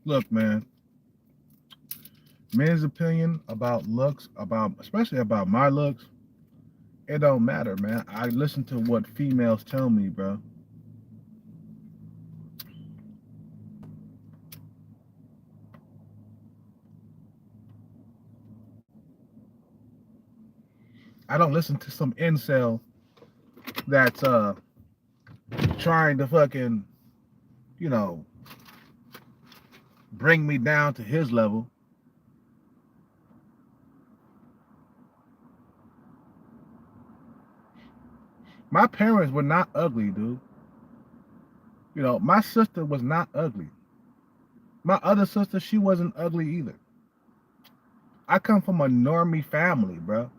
Look, man, men's opinion about looks, about especially about my looks, it don't matter, man. I listen to what females tell me, bro. I don't listen to some incel that's trying to fucking, you know, bring me down to his level. My parents were not ugly, dude. You know, my sister was not ugly. My other sister, she wasn't ugly either. I come from a normie family, bro.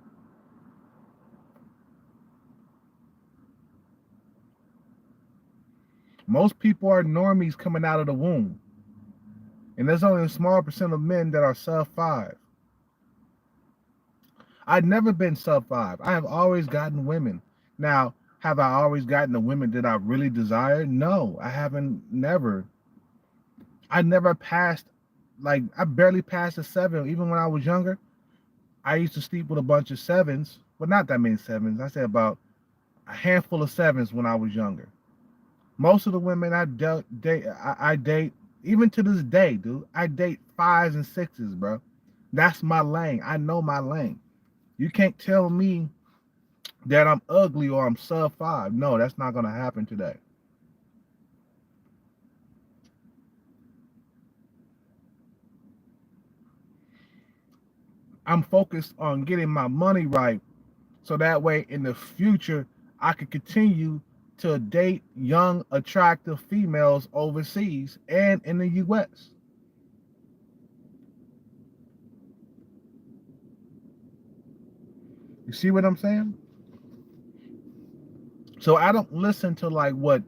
Most people are normies coming out of the womb. And there's only a small percent of men that are sub five. I've never been sub five. I have always gotten women. Now, have I always gotten the women that I really desire? No, I haven't. Never. I never passed. Like I barely passed a seven. Even when I was younger, I used to sleep with a bunch of sevens, but not that many sevens. I say about a handful of sevens when I was younger. Most of the women I date, even to this day, dude, I date fives and sixes, bro. That's my lane. I know my lane. You can't tell me that I'm ugly or I'm sub five. No, that's not gonna happen today. I'm focused on getting my money right, so that way in the future I can continue to date young, attractive females overseas and in the U.S. You see what I'm saying? So I don't listen to like what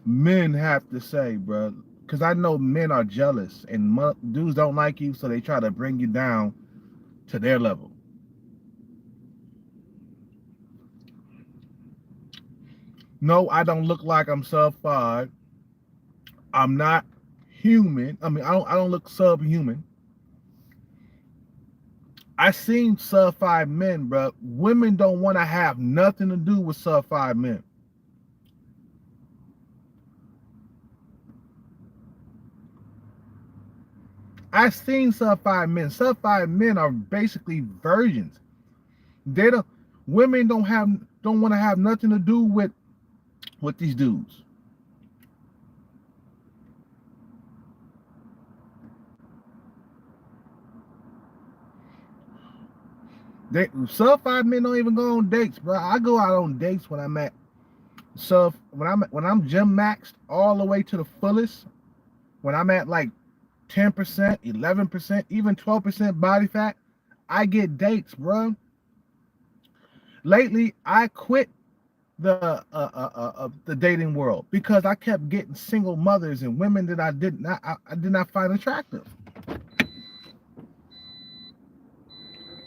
men have to say, bro, because I know men are jealous and dudes don't like you, so they try to bring you down to their level. No, I don't look like I'm sub five. I'm not human. I mean, I don't look subhuman. I seen sub five men, bro. Women don't want to have nothing to do with sub five men. I seen sub five men. Sub five men are basically virgins. They don't. Women don't want to have nothing to do with these dudes. They sub five men don't even go on dates, bro. I go out on dates when I'm at sub when I'm gym maxed all the way to the fullest. When I'm at like 10%, 11%, even 12% body fat, I get dates, bro. Lately, I quit the dating world because I kept getting single mothers and women that I did not find attractive.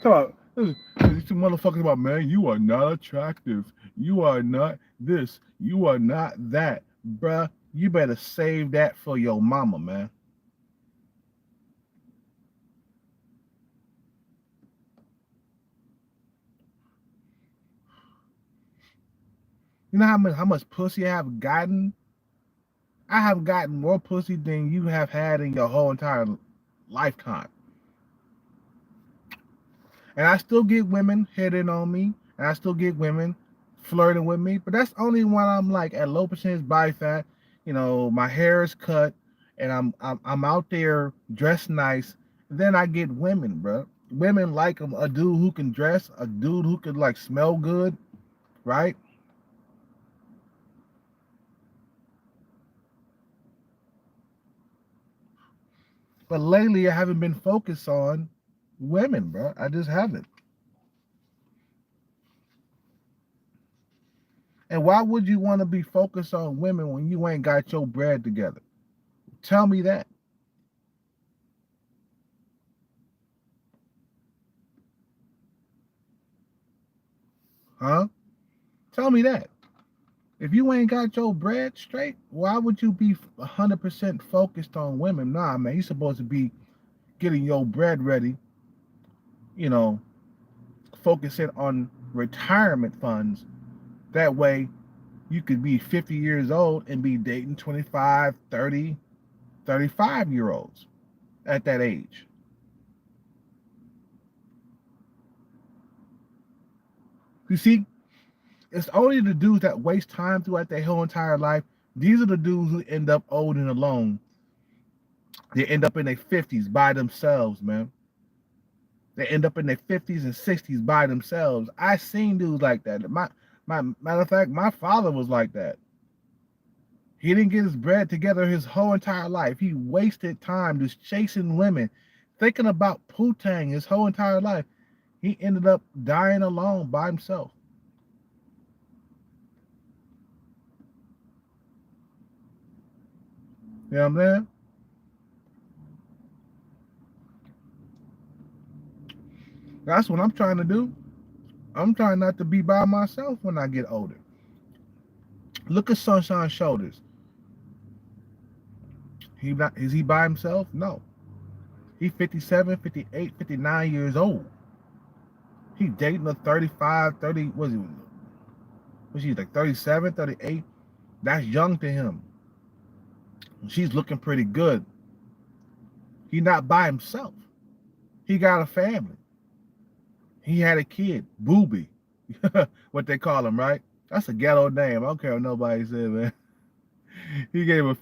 So these two motherfuckers about, man, you are not attractive. You are not this. You are not that, bruh. You better save that for your mama, man. You know how much pussy I have gotten? I have gotten more pussy than you have had in your whole entire lifetime. And I still get women hitting on me, and I still get women flirting with me, but that's only when I'm like at low percentage body fat. You know, my hair is cut, and I'm out there dressed nice. Then I get women, bro. Women like a dude who can dress, a dude who can like smell good, right? But lately, I haven't been focused on women, bro. I just haven't. And why would you want to be focused on women when you ain't got your bread together? Tell me that, huh? Tell me that. If you ain't got your bread straight, why would you be 100% focused on women? Nah, man, you supposed to be getting your bread ready, you know, focusing on retirement funds. That way you could be 50 years old and be dating 25, 30, 35-year olds at that age. You see, it's only the dudes that waste time throughout their whole entire life. These are the dudes who end up old and alone. They end up in their 50s by themselves, man. They end up in their 50s and 60s by themselves. I seen dudes like that. My matter of fact, my father was like that. He didn't get his bread together his whole entire life. He wasted time just chasing women, thinking about Putang his whole entire life. He ended up dying alone by himself. You know what I'm saying? That's what I'm trying to do. I'm trying not to be by myself when I get older. Look at Sunshine's shoulders. Is he by himself? No. He's 57, 58, 59 years old. He dating a 35, 30, was he like 37, 38? That's young to him. She's looking pretty good. He's not by himself. He got a family. He had a kid, Booby. What they call him, right? That's a ghetto name. I don't care what nobody said, man. He gave a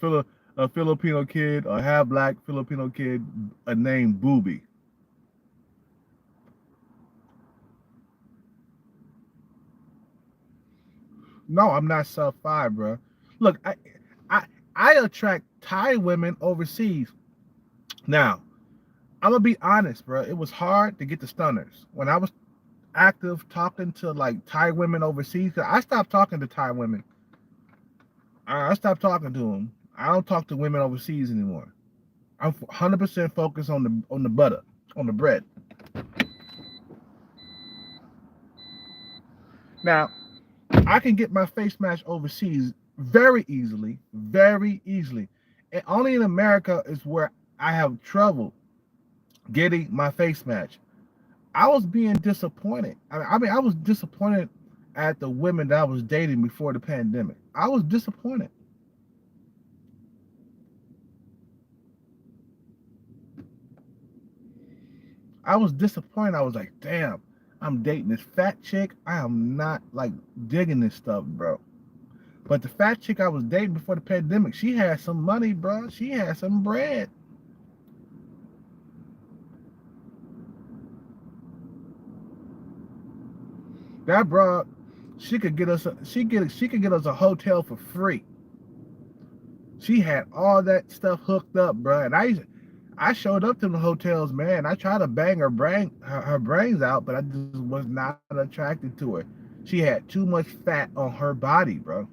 Filipino kid, a half black Filipino kid, a name Booby. No, I'm not sub five, bro. Look, I I attract Thai women overseas. Now, I'm gonna be honest, bro. It was hard to get the stunners when I was active talking to like Thai women overseas. I stopped talking to Thai women. I stopped talking to them. I don't talk to women overseas anymore. I'm 100% focused on the butter, on the bread. Now, I can get my face match overseas very easily, very easily. And only in America is where I have trouble getting my face match. I was being disappointed. I was disappointed at the women that I was dating before the pandemic. I was disappointed. I was disappointed. I was like, damn, I'm dating this fat chick. I am not like digging this stuff, bro. But the fat chick I was dating before the pandemic, she had some money, bro. She had some bread. That bro, she could get us a hotel for free. She had all that stuff hooked up, bro. And I showed up to the hotels, man. I tried to bang her brains out, but I just was not attracted to her. She had too much fat on her body, bro.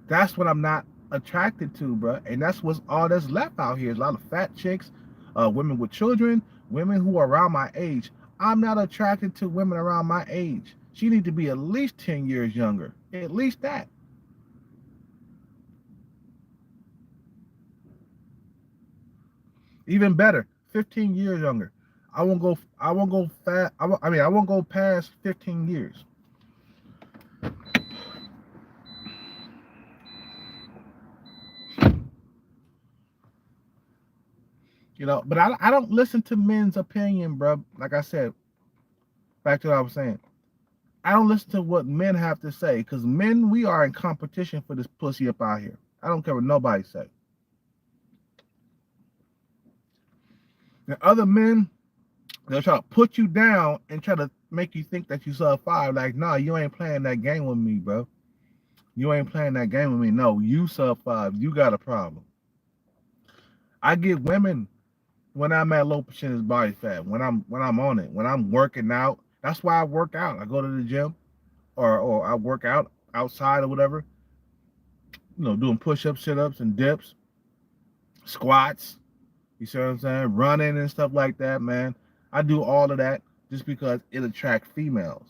That's what I'm not attracted to, bro. And that's what's all that's left out here. Is a lot of fat chicks, women with children, women who are around my age. I'm not attracted to women around my age. She need to be at least 10 years younger. At least that. Even better, 15 years younger. I won't go fat. I won't go past 15 years. But I don't listen to men's opinion, bro. Like I said, back to what I was saying. I don't listen to what men have to say because men, we are in competition for this pussy up out here. I don't care what nobody say. And other men, they'll try to put you down and try to make you think that you sub five. Like, nah, you ain't playing that game with me, bro. You ain't playing that game with me. No, you sub five. You got a problem. I get women when I'm at low percentage body fat, when I'm on it, when I'm working out. That's why I work out. I go to the gym or I work out outside or whatever. Doing push-ups, sit-ups, and dips, squats. You see what I'm saying? Running and stuff like that, man. I do all of that just because it attracts females.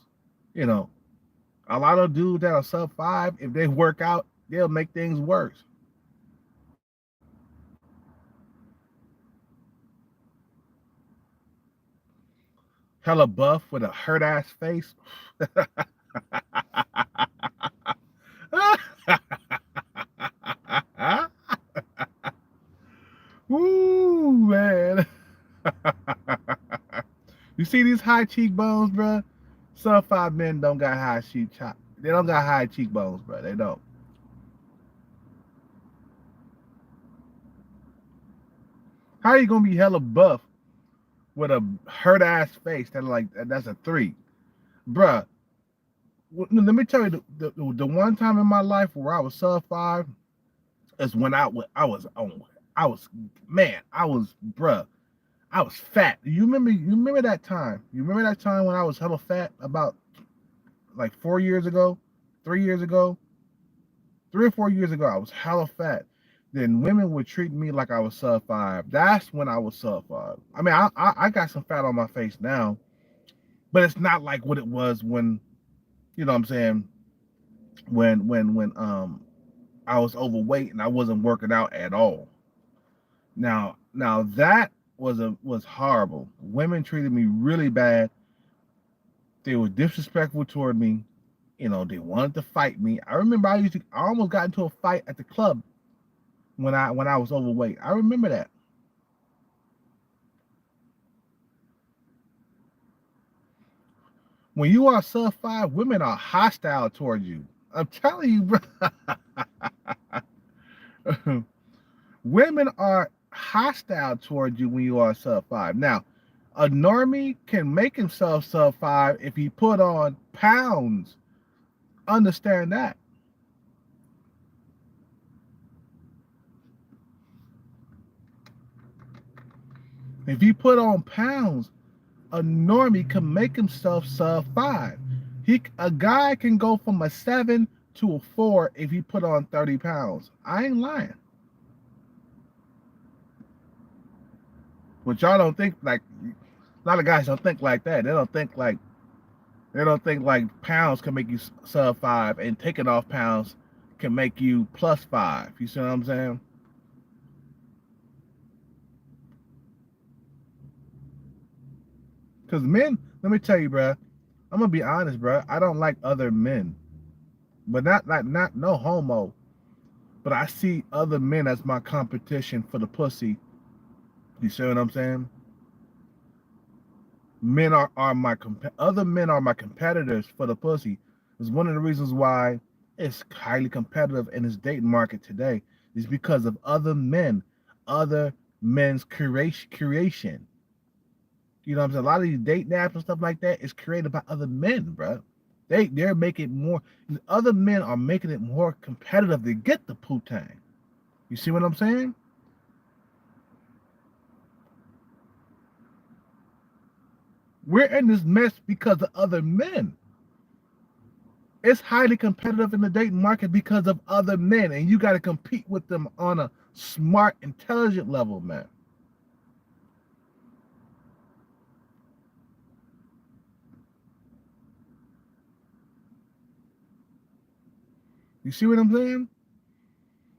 You know, A lot of dudes that are sub 5, if they work out, they'll make things worse. Hella buff with a hurt ass face. Woo, man. You see these high cheekbones, bro? Sub 5 men don't got high They don't got high cheekbones, bro. They don't. How you gonna be hella buff with a hurt ass face that's a 3, bruh? Let me tell you, the one time in my life where I was sub 5 is when I was bruh, I was fat. You remember that time? You remember that time when I was hella fat about like 4 years ago, 3 years ago, 3 or 4 years ago? I was hella fat. Then women would treat me like I was sub 5. That's when I was sub 5. I mean, I got some fat on my face now, but it's not like what it was when, you know what I'm saying, when I was overweight and I wasn't working out at all. Now that was horrible. Women treated me really bad. They were disrespectful toward me. You know, they wanted to fight me. I remember I almost got into a fight at the club when I was overweight. I remember that. When you are sub 5, women are hostile toward you. I'm telling you, bro. Women are hostile toward you when you are sub 5. Now, a normie can make himself sub 5 if he put on pounds. Understand that. If he put on pounds, a normie can make himself sub 5. A guy can go from a 7 to a 4 if he put on 30 pounds. I ain't lying. But y'all don't think like, a lot of guys don't think like that. They don't think like pounds can make you sub 5 and taking off pounds can make you plus 5. You see what I'm saying? Because men, let me tell you, bro, I'm gonna be honest, bro. I don't like other men, but not no homo. But I see other men as my competition for the pussy. You see what I'm saying? Other men are my competitors for the pussy. It's one of the reasons why it's highly competitive in this dating market today. Is because of other men's creation. You know what I'm saying? A lot of these date naps and stuff like that is created by other men, bro. They're making more. Other men are making it more competitive to get the putang. You see what I'm saying? We're in this mess because of other men. It's highly competitive in the dating market because of other men, and you got to compete with them on a smart, intelligent level, man. You see what I'm saying?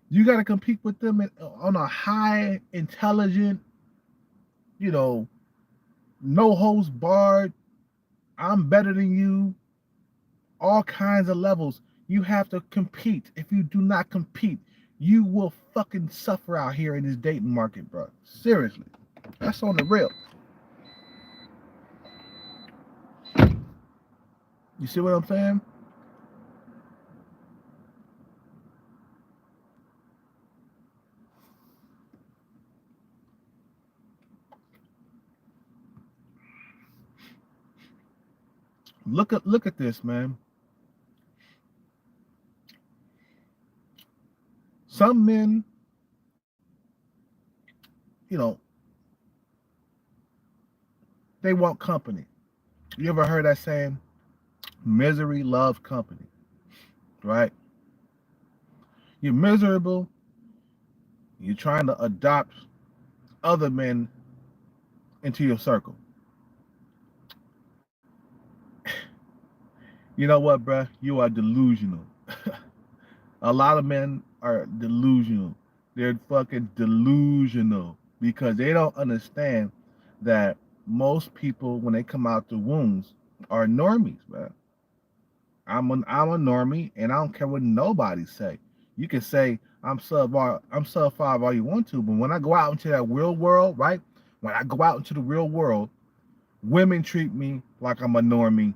You got to compete with them on a high, intelligent, you know, no holds barred. I'm better than you. All kinds of levels. You have to compete. If you do not compete, you will fucking suffer out here in this dating market, bro. Seriously. That's on the real. You see what I'm saying? Look at this, man. Some men, you know, they want company. You ever heard that saying? Misery loves company, right? You're miserable. You're trying to adopt other men into your circle. You know what, bruh? You are delusional. A lot of men are delusional. They're fucking delusional because they don't understand that most people, when they come out the wombs, are normies, man. I'm a normie, and I don't care what nobody say. You can say I'm sub five all you want to, but when I go out into that real world, right? When I go out into the real world, women treat me like I'm a normie,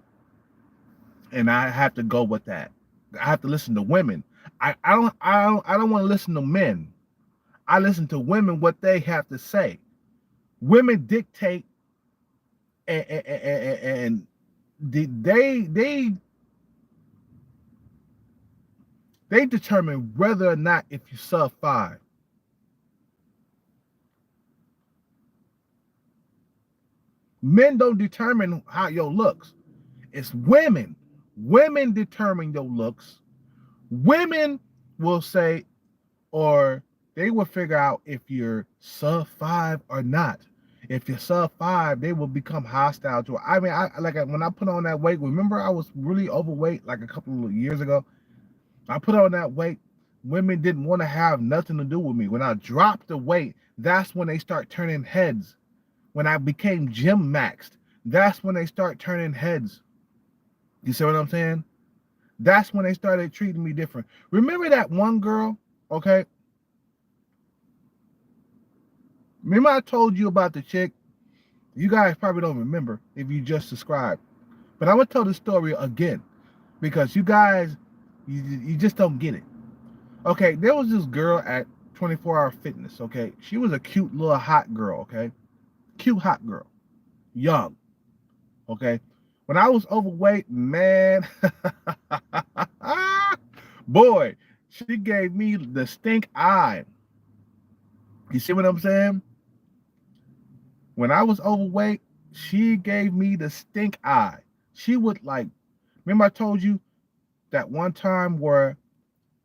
and I have to go with that. I have to listen to women. I don't want to listen to men. I listen to women what they have to say. Women dictate and they determine whether or not if you sub five. Men don't determine how your looks. It's women. Women determine your looks. Women will say, or they will figure out if you're sub five or not. If you're sub five, they will become hostile to it. I mean, I like when I put on that weight. Remember, I was really overweight like a couple of years ago. I put on that weight. Women didn't want to have nothing to do with me. When I dropped the weight, that's when they start turning heads. When I became gym maxed, that's when they start turning heads. You see what I'm saying? That's when they started treating me different. Remember that one girl? Okay. Remember I told you about the chick? You guys probably don't remember if you just subscribed. But I'm going to tell the story again because you guys, you just don't get it. Okay, there was this girl at 24 Hour Fitness, okay? She was a cute little hot girl, okay? Cute hot girl. Young, okay? When I was overweight, man, boy, she gave me the stink eye. You see what I'm saying? When I was overweight, she gave me the stink eye. She would like, remember I told you that one time where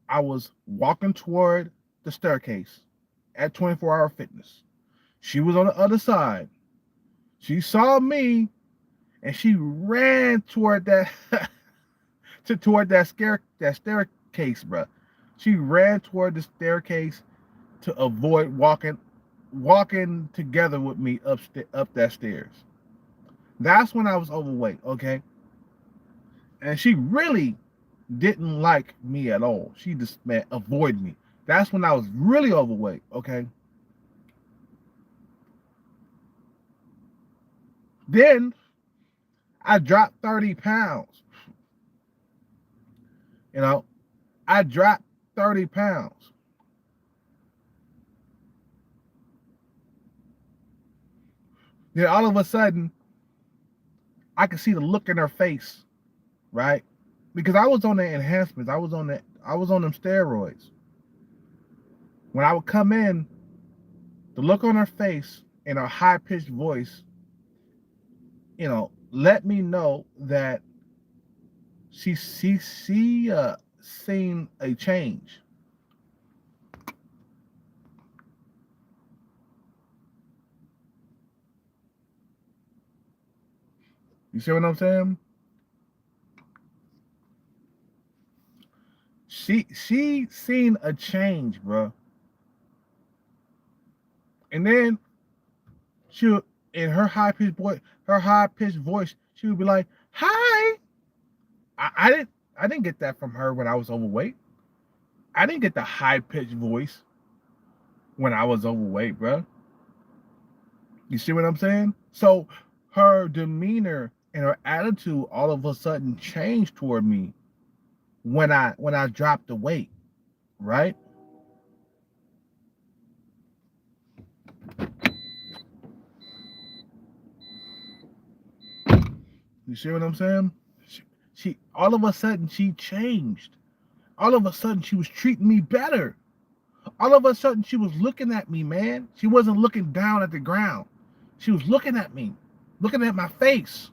I was walking toward the staircase at 24 Hour Fitness. She was on the other side. She saw me and she ran toward that toward that staircase, bro. She ran toward the staircase to avoid walking together with me up that stairs. That's when I was overweight, okay? And she really didn't like me at all. She just avoid me. That's when I was really overweight, okay? Then I dropped 30 pounds. You know, I dropped 30 pounds. Then all of a sudden, I could see the look in her face, right? Because I was on the enhancements. I was on them steroids. When I would come in, the look on her face and her high-pitched voice, let me know that she seen a change. You see what I'm saying? She seen a change, bro. And then she in her high pitched voice, she would be like, "Hi." I didn't get that from her when I was overweight. I didn't get the high pitched voice when I was overweight, bro. You see what I'm saying? So her demeanor and her attitude all of a sudden changed toward me when I dropped the weight, right? You see what I'm saying? She all of a sudden she changed. All of a sudden she was treating me better. All of a sudden she was looking at me, man. She wasn't looking down at the ground. She was looking at me, looking at my face.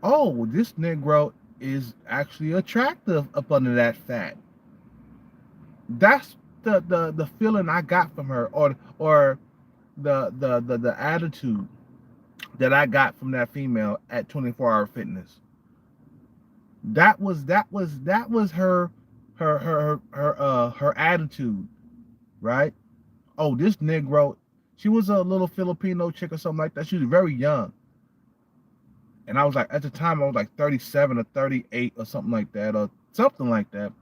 Oh, this Negro is actually attractive up under that fat. That's the feeling I got from her, or the attitude that I got from that female at 24 Hour Fitness. That was her attitude, right? Oh, this Negro, she was a little Filipino chick or something like that. She was very young. And I was like, at the time, I was like 37 or 38 or something like that, or something like that.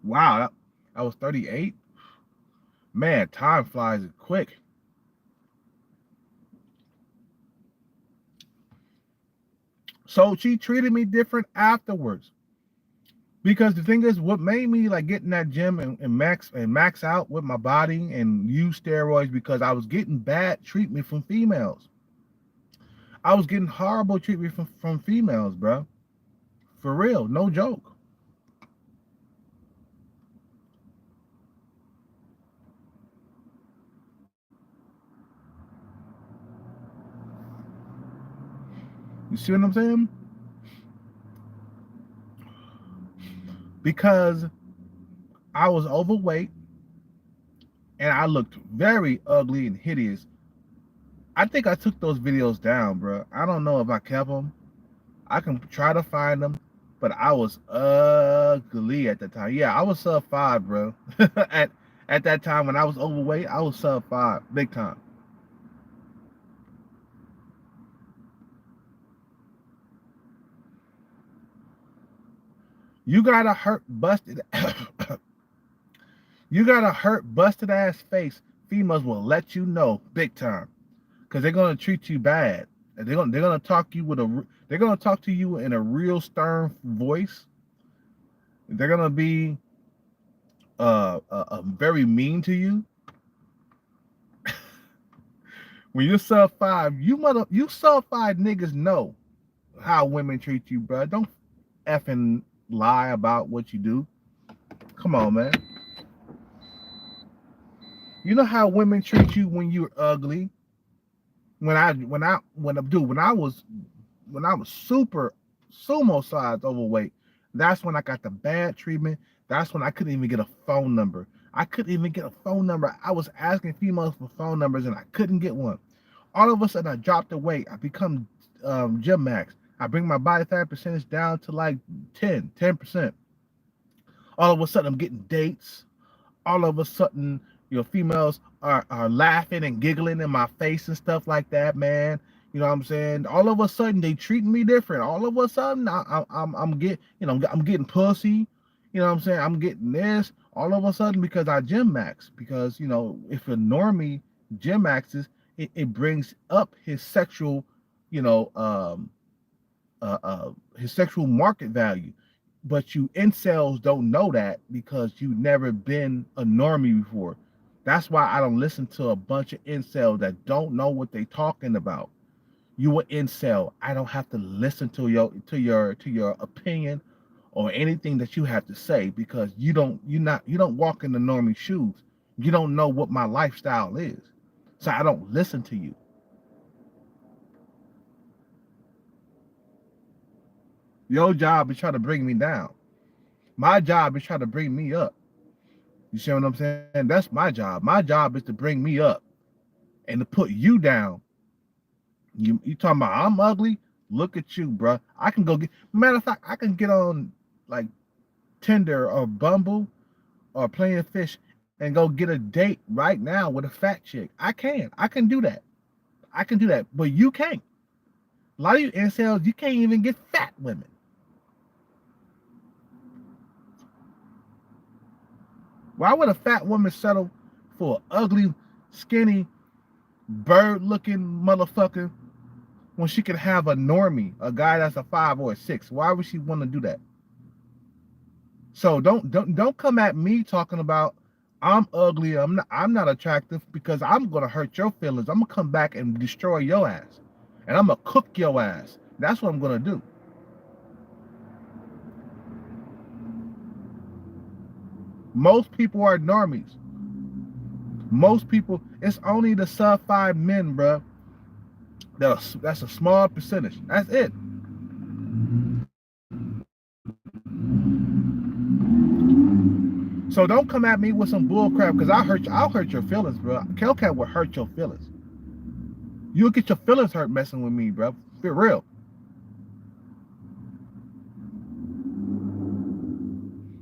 Wow, I was 38. Man, time flies quick. So she treated me different afterwards. Because the thing is, what made me like get in that gym and max out with my body and use steroids because I was getting bad treatment from females. I was getting horrible treatment from females, bro. For real, no joke. You see what I'm saying? Because I was overweight and I looked very ugly and hideous. I think I took those videos down, bro. I don't know if I kept them. I can try to find them, but I was ugly at the time. Yeah, I was sub 5, bro. at at that time when I was overweight, I was sub 5, big time. You got a hurt, busted. You got a hurt, busted ass face. Females will let you know big time because they're gonna treat you bad. And they're gonna talk you with a they're gonna talk to you in a real stern voice. They're gonna be very mean to you. When you're sub 5, you sub 5 niggas know how women treat you, bro. Don't effing lie about what you do. Come on, man. You know how women treat you when you're ugly. When I was super sumo size overweight, that's when I got the bad treatment. That's when I couldn't even get a phone number. I couldn't even get a phone number. I was asking females for phone numbers and I couldn't get one. All of a sudden, I dropped the weight. I become gym max. I bring my body fat percentage down to like 10%. All of a sudden, I'm getting dates. All of a sudden, females are laughing and giggling in my face and stuff like that, man. You know what I'm saying? All of a sudden, they treating me different. All of a sudden, I'm getting pussy. You know what I'm saying? I'm getting this all of a sudden because I gym max. Because if a normie gym maxes, it brings up his sexual, you know, his sexual market value. But you incels don't know that because you've never been a normie before. That's why I don't listen to a bunch of incels that don't know what they talking about. You an incel. I don't have to listen to your opinion or anything that you have to say because you don't walk in the normie shoes. You don't know what my lifestyle is. So I don't listen to you. Your job is trying to bring me down. My job is trying to bring me up. You see what I'm saying? That's my job. My job is to bring me up and to put you down. You talking about I'm ugly? Look at you, bro. I can go get. Matter of fact, I can get on like Tinder or Bumble or Playing Fish and go get a date right now with a fat chick. I can. I can do that. I can do that. But you can't. A lot of you incels, you can't even get fat women. Why would a fat woman settle for an ugly, skinny, bird-looking motherfucker when she could have a normie, a guy that's a 5 or a 6? Why would she want to do that? So don't come at me talking about I'm ugly, I'm not attractive because I'm gonna hurt your feelings. I'm gonna come back and destroy your ass, and I'm gonna cook your ass. That's what I'm gonna do. Most people are normies. Most people, it's only the sub 5 men, bro. That's a small percentage. That's it. So don't come at me with some bull crap because I'll hurt your feelings, bro. Hellcat will hurt your feelings. You'll get your feelings hurt messing with me, bro. Be real.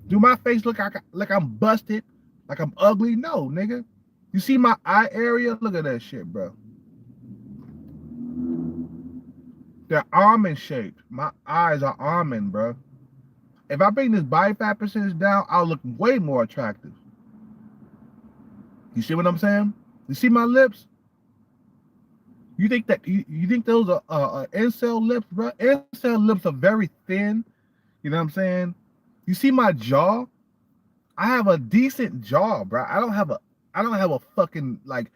Do my face look like I'm busted? Like I'm ugly? No, nigga. You see my eye area? Look at that shit, bro. They're almond shaped. My eyes are almond, bro. If I bring this body fat percentage down, I'll look way more attractive. You see what I'm saying? You see my lips? You think that you think those are incel lips, bro? Incel lips are very thin. You know what I'm saying? You see my jaw? I have a decent jaw, bro. I don't have a fucking like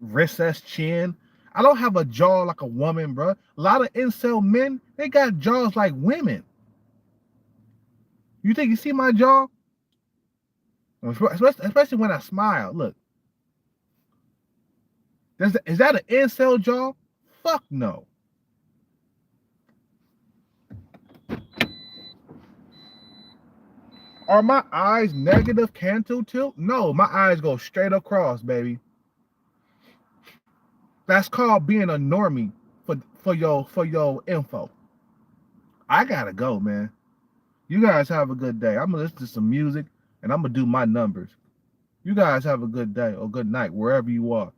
recessed chin. I don't have a jaw like a woman, bro. A lot of incel men, they got jaws like women. You think you see my jaw? Especially when I smile. Look, is that an incel jaw? Fuck no. Are my eyes negative canto tilt? No, my eyes go straight across, baby. That's called being a normie for your info. I gotta go, man. You guys have a good day. I'm gonna listen to some music and I'm gonna do my numbers. You guys have a good day or good night wherever you are.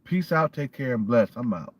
Peace out, take care, and bless. I'm out.